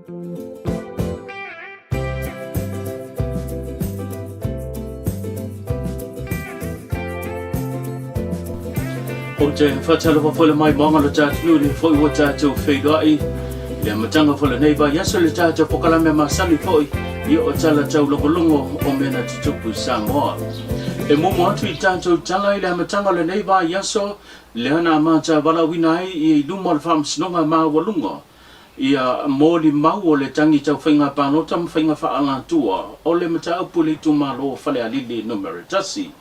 O te whatala whawhale mai maanga le tātunu ni whoi wa tātou whaigai. Le matanga whale neiba yaso le tātou whakalame masani whoi i o tala tau longolongo o mena te tupu i Samoa. E momo atu I tātou tala I le matanga le neiba yaso le ana amata walawina I luma le whamsinonga maa walunga. Ia mōli mau o le tangi tau whainga pānota ma whainga whaalantua o le mataupu le tumalo whale alili numero tasi.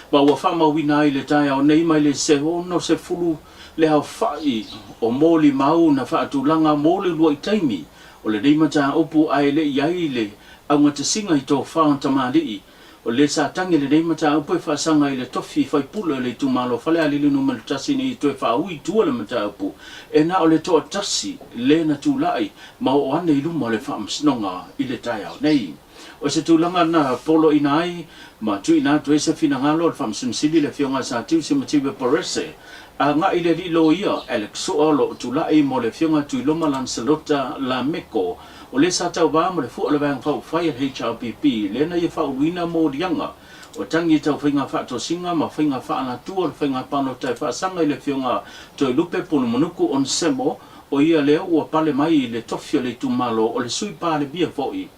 Ba wa whama wina I le tai au nei mai le se ono se fulu le hau whai o mōli mau na whaatulanga mōli lua I taimi o le neimata opu ai le iai le au ngata singa I tō whaantamari o le sa tangi le neimata opu e whaasanga I le tofi whaipula le tumalo whale alili numero tasi ni tue whaui tua le mata opu e na o le toa tasi le na tūlai ma o ane I luma le whaamsinonga I le tai au nei. O se tūlanga na polo ina ai, ma tu ina tu e se fina ngalo le whamsunsili le fionga sa tiu se matiwe porese. A nga I le li lo ia, Alex Suolo tūlai mo le fionga tu loma Lancelota la Meko, o le sa tau wā mo le fuo le wang whau whai at HRPP, le na ia whau wina mo dianga, o tangi tau whainga whaato singa, ma whainga whaana tua, le whainga pano tai whaasanga I le fionga toi lupe pono manuku on semo, o ia leo ua pale mai I le tofio le tumalo, o le sui pā le bia foi.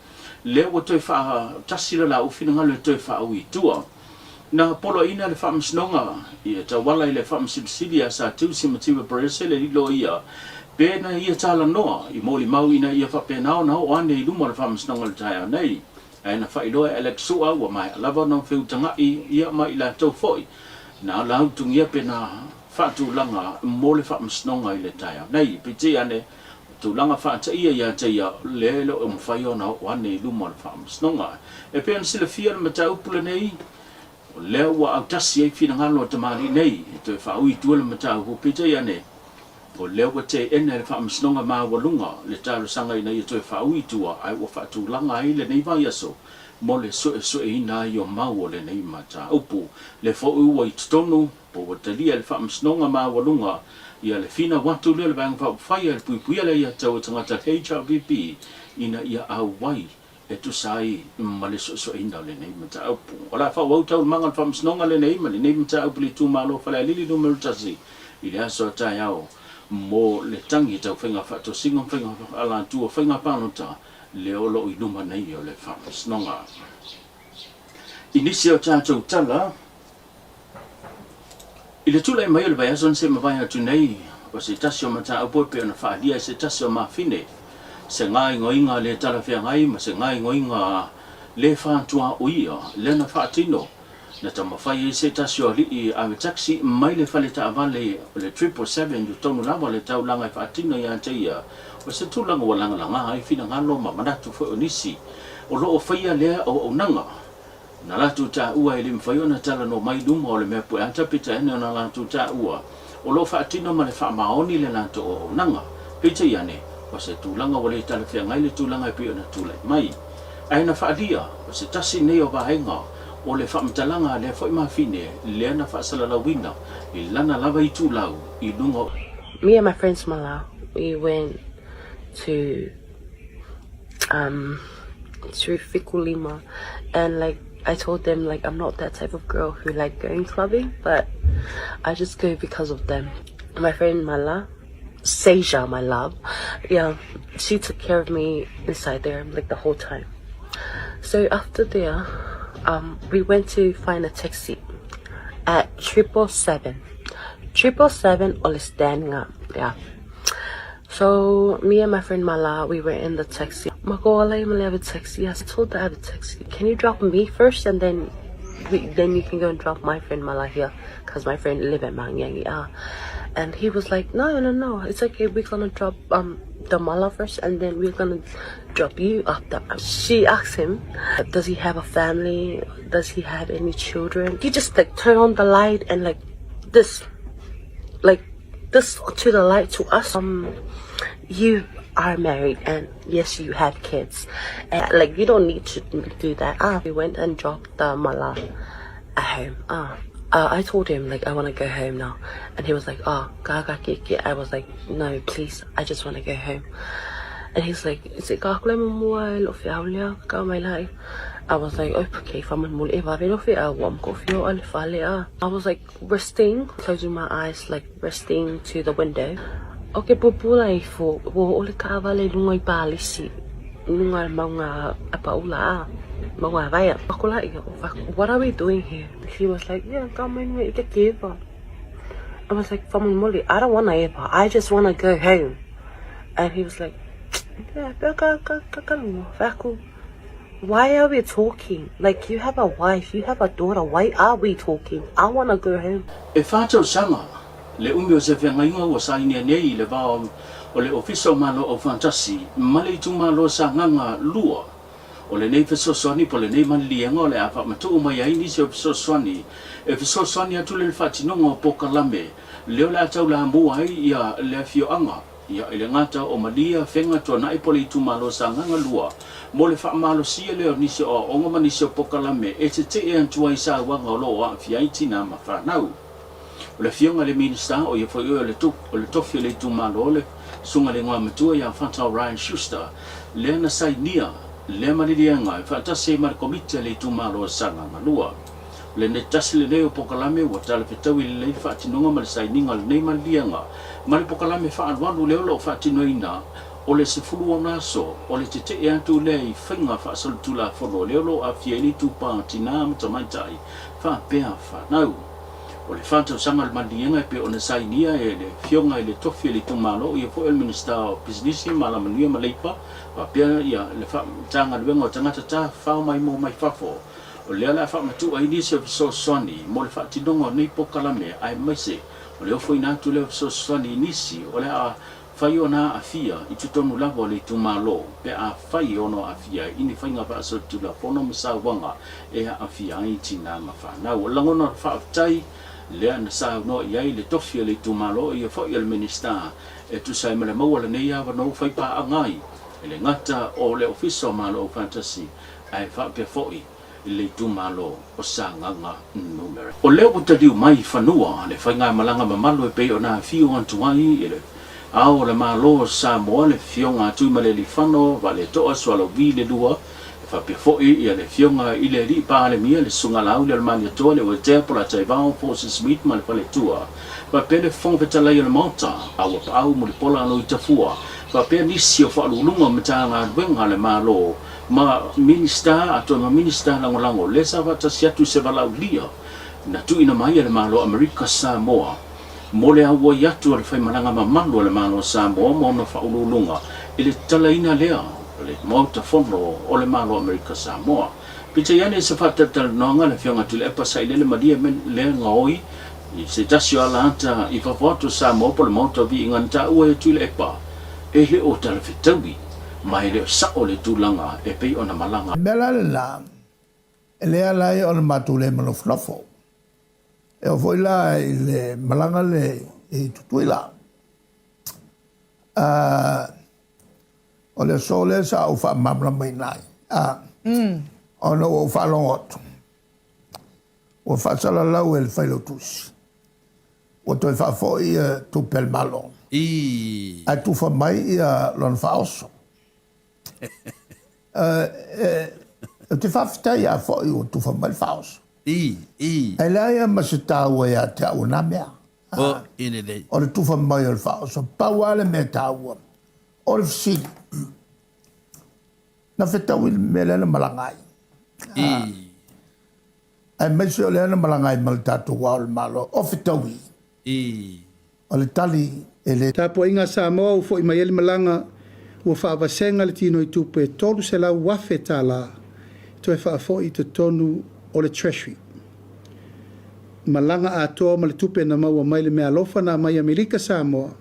Le o toi wha tasira la ufina ngalo toi wha ui tua. Na polo ina le wha msnonga, ia ta wala I le wha msibsilia sa tiu si matiwa parese le lilo ia. Pena ia tala noa, I moli mau ina ia wha penao na o ane I luma le wha msnonga le tai au nei. Aina wha iloa Alex Sua wa mai alava na whiu tanga ia mai la tau foi. Na lau tungia pena wha tu langa mole wha msnonga I le tai au nei. Piti ane, tu langa whaata ia te ia lelo mwhai ona wane I luma le whaamsnonga. E pean sila fia le mataupula nei, o leo wa au tasi ei fina ngalo tamari nei, te whaui tua le mataupu pita ia ne, o leo wa te ene le whaamsnonga maa walunga, le talo sanga I nei te whaui tua, ai wa whaatu langa ai le nei vai aso, mo le soe ina I o mau o le nei mataupu, le fo ua I tutonu, po wa talia le whaamsnonga maa walunga, ia le fina watu le bang fa fire le puipuia le ia tau tangata HRVP ina ia au wai e tu sai ma le so ina le nei mata aupu ora fa wau tau manga fa msnonga le nei ma le nei mata aupu le tu malo fa le lili numero tasi I le aso tai au mo le tangi tau whainga fa to singa whainga ala tu whainga panota le olo I luma nei o le fa msnonga inisio tātou tala I le tula mai o le vai ason se mawai atu nei, o se tasio mata au pope ona whaalia se tasio mawhine, se ngai ngoinga le tala whea ngai, ma se ngai ngoinga le whātua uia, le na whaatino, na ta mawhai se tasio li I awe taxi, mai le whale ta avale o le 777, yu tonu lawa le tau langa I whaatino ia te ia, o se tūlanga wa langa langa, ai whina ngalo ma manatu fo onisi, o loo whaia lea o nanga, na latu ta ua I le mwhaiona tala no mai duma o le mea pue ata pita ene o na latu ta ua. O lo whaatino ma le whaamaoni le latu o nanga. Pita iane, o se tūlanga o le tala whia ngai le tūlanga I pio na tūlai mai. Aina whaadia, o se tasi nei o vahenga, o le whaamtalanga le whai mawhine, le ana whaasalalawina, I lana lava I tūlau, I lungo. Me and my friends Mala, we went to Fikulima and like I told them like I'm not that type of girl who like going clubbing, but I just go because of them. My friend Mala, Seja, my love, yeah, she took care of me inside there like the whole time. So after there, we went to find a taxi at 777. 777 or standing up, yeah. So me and my friend Mala, we were in the taxi. Magola, I have a taxi. I told her I have a taxi. Can you drop me first and then you can go and drop my friend Mala here, because my friend live at Mangyang. And he was like, no, it's okay. We're gonna drop the Mala first and then we're gonna drop you after. She asked him, does he have a family? Does he have any children? He just like turned on the light and like this to the light to us. You are married and yes, you have kids, and like you don't need to do that. We went and dropped the Mala at home. I told him like I want to go home now, and he was like, gaga kiki. I was like, no, please, I just want to go home. And he's like, is it kakule mua lo fi aulia ka mai lai? I was like, oh, okay, faman mul eva ve lo fi awam ko fio al fale. I was like resting, closing my eyes, like resting to the window. Okay, pupulai fo wo ole ka vale lungai palisi. Lungai maunga apa ula. Maunga vaya. Akula what are we doing here? He was like, yeah, come in with the kiva. I was like, faman mul, I don't wanna eva. I just wanna go home. And he was like, why are we talking? Like, you have a wife, you have a daughter. Why are we talking? I want to go home. E whātau sanga, le umio se whengainga o sainia nei le vāo o le ofiso malo o fantasi, male tu malo sa nganga lua. O le nei fiso swani po le nei manlienga o le awha matu o mai aini se o fiso swani. E fiso swani atu le whatinonga o pokalame, leo le atau la mua ia le fio anga. Ia ele ngata o malia whenga tua nai pole tu malo sa nganga lua. Mo le wha malo sia leo nisi o onga manisi o pokalame e te e antua i sa wanga o loa fiaiti na ma whanau. O le fionga le minista o ia fwoi o le tofi le tu malo le sunga le ngā matua ia whantau Ryan Schuster le ana sai nia le maririanga e whaatase mara komite le tu malo sa nganga lua. Le ne tasi le leo pokalame wa tala whetau i le lei whaatinonga ma le sai ninga le nei maririanga. Ma le pokalame whaanwalu leo lo whaatinoina o le sefulu o naso, o le te e atu le i whainga whaasolu tula whono leo lo a fieni tupa tina matamaitai whaapea whanau. O le whātau sanga le mandienga pe o na sainia e le fionga i le tofi le tumalo i e fo el Minister o Bisinisi ma la manuia ma leipa whaapea ia le tanga luenga o tangata ta whao mai mo mai whafo. O lea la whaamatu a ini se viso swani mo le whaatinonga o nei pokalame ai maise. O le ofo inatu le viso swani nisi o le a whai ona a fia i tutonu lava o le tumalo pe a whai ono a fia ini whainga pa aso tula pono misa wanga e a fia ai tina ma whanau. O langona whaatai lea na sa no iai le tofi le tumalo i a whai al minister e tu sai mele maua le nei awa no whai pa angai e le ngata o le ofiso malo o fantasi ai whaapea whoi i le tumalo o sa nganga numere. O leo utadiu mai whanua le whainga malanga mamalo e pe o na fio antuai e le ao le malo sa moa le fionga tui ma le lifano va le toa swalo vi le lua e whapia foi ia le fionga i le ri pa le mia le sunga lau le mania toa le wate pola taivao forces meet ma le pale tua va pele fong vetala i le mauta awa pa au mo le pola anu i tafua va pele nisi o whaalulunga mtanga wenga le malo ma minister ato ma minister lango le sa vata siatu se valau lia na tu ina mai le malo Amerika Samoa mo le awa iatu le whai malanga mamalo le malo Samoa mo na whaululunga i le talaina lea le mauta fono o le malo Amerika Samoa pita iane se whatatal noanga le fionga tu le epa sa ile le madia men le ngaoi i se tasio ala anta i whawatu Samoa po le mauta vi inganta ua e tu le epa e le o tala whetaui mai le sa o le tūlanga e pei o na malanga. Mela le la, e le alai o le matu le maloflofo. E o foi la i le malanga le i tutui la. O le sole sa o wha mamla mai nai. O no o wha longotu. O wha sala lau e le whailo tusi. O toi wha foi tu pel malong. A tu wha mai i lon wha oso. Te whawhitai a whoi o tu whamai whaos. E lai a masitau e a te au na mea. O le tu whamai o le whaos. O pau ale me tau. O le whisiri. Na whetau i me lena malangai. Ai maisi o lena malangai mal tatu wao le malo. O whetau i. O le tali e le. Tapo inga Samoa u fo i mai ele malanga. Ua whaawasenga le tino i tupe tolu se lau wafe tā la to e whaafo i te tonu o le treasury. Malanga a toa ma le tupe na maua mai le mea lofa na mai Amerika Samoa.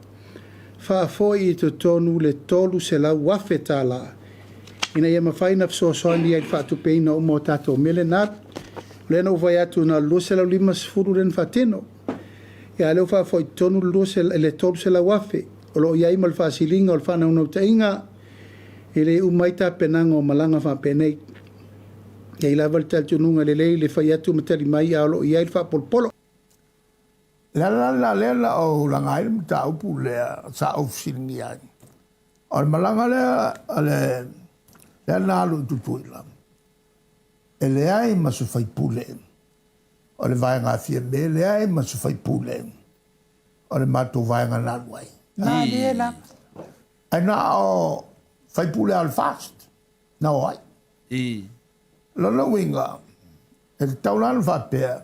Whaafo i te tonu le tolu se lau wafe tā la. Ina ia mawhaina fso soani ai whaatupe ina o mo tato mele nat. Lena uvai atu na lua se lau lima sifuru ren whaatino. Ia leo whaafo i tonu le tolu se lau wafe. O lo iai mal fasilinga o le whanau nau tainga e le umaita penanga o malanga wha penei. Ia lava le taltununga le lei le whai atu matari mai a lo iai le whapolpolo. La o langai mta upu le sa ofisilingi ai. O le malanga le nalo tutui la. E le ai ma se fai pule. O le vai ngā fia me le ai ma se fai pule. O le mato vai ngā naluai. Nā lia la. Ai nā o fai pule al fast. Na o ai. Lona winga. E te taunana whapea.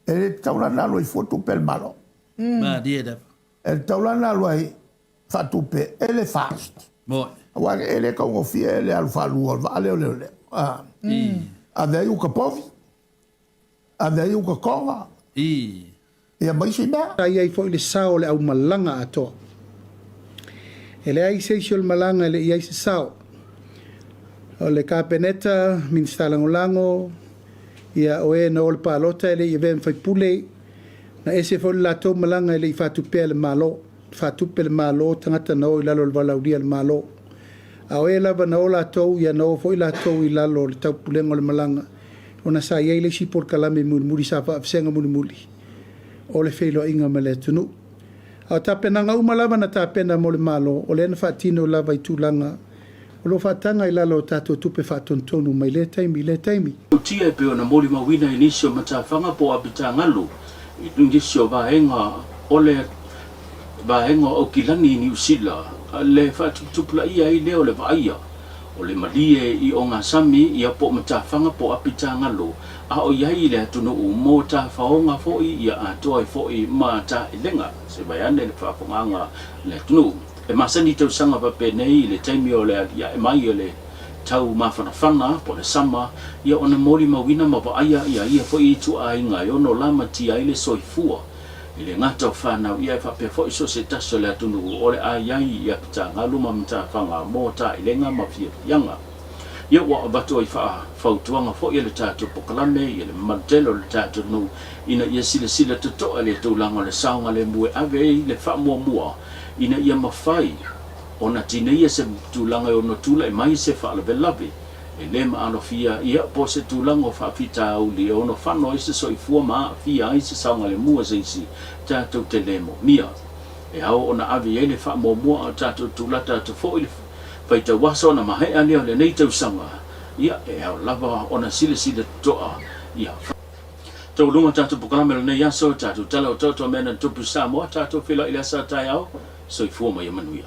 E te taunana aloi fotu pel malo. Ma dia da. E te taunana aloi whatupe. E le fast. Moi. Wa e le kaungofia e le alwhalua. Va leo leo leo. A vei uka povi. A vei uka konga. Ia maisi mea. Ai ai fo le sao le au malanga atoa. E le ai seisio le malanga le iai se sao. O le kapeneta, minista langolango, ia o e na o le palota ele i vem fai pule, na ese fo le lato malanga ele i whatupe le malo, whatupe le malo, tangata na o i lalo le walauria le malo. A o e lava na o lato, ia na o fo i lato i lalo le tau pulengo le malanga, o na sa iei le si por kalame muri sa whaafsenga muri. O le whelo inga ma le tunu. A o tapena ngau malava na tapena mo le malo, o le na whaatino lava i tūlanga, o lo whaatanga i lalo tātou tupe whaatontonu mai le taimi. O tia e pe o na moli mawina i nisio matawhanga po apita ngalu. I nisio vahenga ole vahenga o kilani ni usila. Le whaatupula ia i leo le vaia. O le malie i o ngā sami i a po matawhanga po apita ngalu. A o iai le atunu u mō tā whaonga fōi i a atoa i fōi mā tā i lenga. Se vai ane le whaafonganga le atunu. E masani tau sanga pape nei le taimi o le ia e mai o le tau mawhanawhana po le sama ia ona mori mawina ma aia ia fo i tu a inga i ono lama ti a ile soifua i le ngata o whanau ia e whape fo i so se taso le atunu o le a iai ia pita ngalu ma mta whanga mō ta i lenga ma fia ianga ia wa abato i whautuanga fo i le tātou pokalame i le mantelo le tātou nu ina ia sila tutoa le tūlanga le saunga le mue ave i le wha mua ina ia mawhai ona tina ia se tūlanga o no tūla e mai se whaalawelawe e le maano fia ia po se tūlanga o whaafita au li o no whano i se soifua maa fia ai se saunga le mua seisi tātou te lemo mia e hao ona avi e le wha mua o tātou tūla tātou fo i le whaita wasa ona mahe anea le nei tau sanga ia e hao lava ona sile toa ia tau lunga tātou pukalamela nei aso tātou tala o tautua mena tupu Samoa tātou whila i le asa tai au soifua mai manuia.